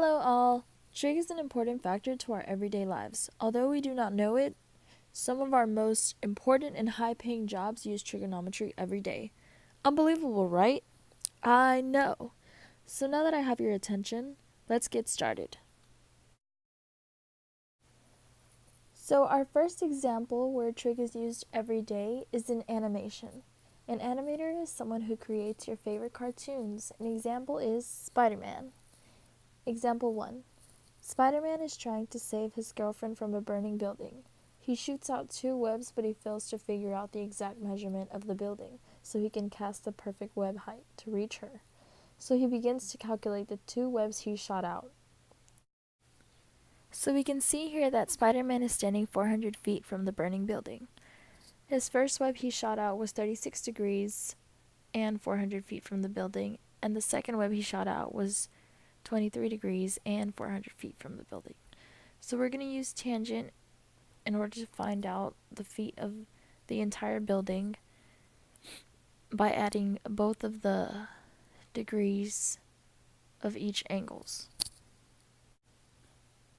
Hello all! Trig is an important factor to our everyday lives. Although we do not know it, some of our most important and high-paying jobs use trigonometry every day. Unbelievable, right? I know. So now that I have your attention, let's get started. So our first example where trig is used every day is in animation. An animator is someone who creates your favorite cartoons. An example is Spider-Man. Example 1. Spider-Man is trying to save his girlfriend from a burning building. He shoots out 2 webs, but he fails to figure out the exact measurement of the building, so he can cast the perfect web height to reach her. So he begins to calculate the 2 webs he shot out. So we can see here that Spider-Man is standing 400 feet from the burning building. His first web he shot out was 36 degrees and 400 feet from the building, and the second web he shot out was 23 degrees and 400 feet from the building. So we're going to use tangent in order to find out the feet of the entire building by adding both of the degrees of each angles.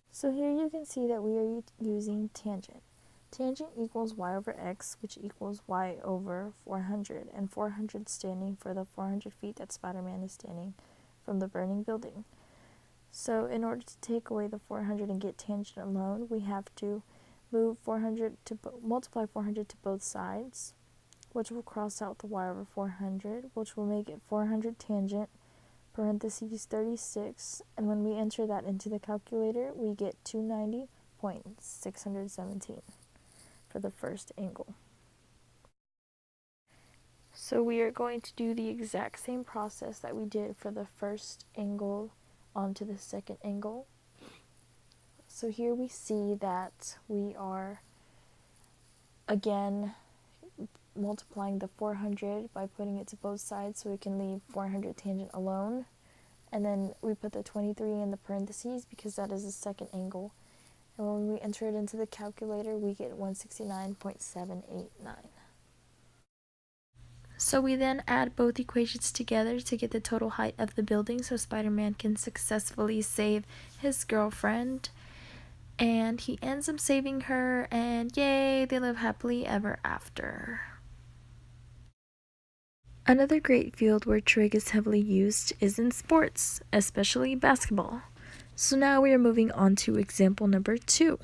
So here you can see that we are using tangent. Tangent equals y over x, which equals y over 400, and 400 standing for the 400 feet that Spider-Man is standing from the burning building. So in order to take away the 400 and get tangent alone, we have to move 400 to multiply 400 to both sides, which will cross out the y over 400, which will make it 400 tangent, parentheses 36, and when we enter that into the calculator, we get 290.617 for the first angle. So we are going to do the exact same process that we did for the first angle onto the second angle. So here we see that we are again multiplying the 400 by putting it to both sides so we can leave 400 tangent alone, and then we put the 23 in the parentheses because that is the second angle, and when we enter it into the calculator we get 169.789. So we then add both equations together to get the total height of the building so Spider-Man can successfully save his girlfriend. And he ends up saving her, and yay, they live happily ever after. Another great field where trig is heavily used is in sports, especially basketball. So now we are moving on to example number 2.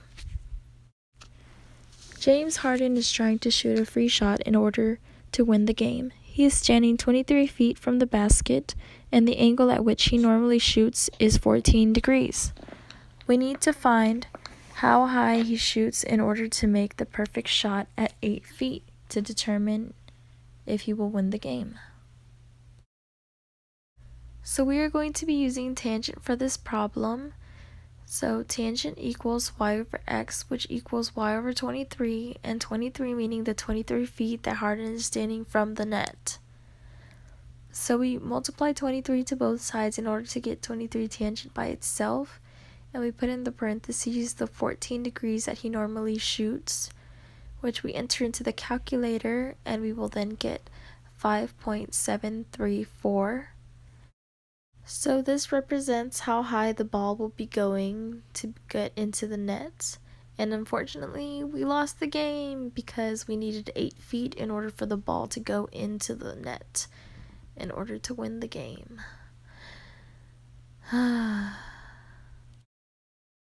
James Harden is trying to shoot a free shot in order to win the game. He is standing 23 feet from the basket, and the angle at which he normally shoots is 14 degrees. We need to find how high he shoots in order to make the perfect shot at 8 feet to determine if he will win the game. So we are going to be using tangent for this problem. So tangent equals y over x, which equals y over 23, and 23 meaning the 23 feet that Harden is standing from the net. So we multiply 23 to both sides in order to get 23 tangent by itself, and we put in the parentheses the 14 degrees that he normally shoots, which we enter into the calculator, and we will then get 5.734. So this represents how high the ball will be going to get into the net. And unfortunately, we lost the game because we needed 8 feet in order for the ball to go into the net in order to win the game.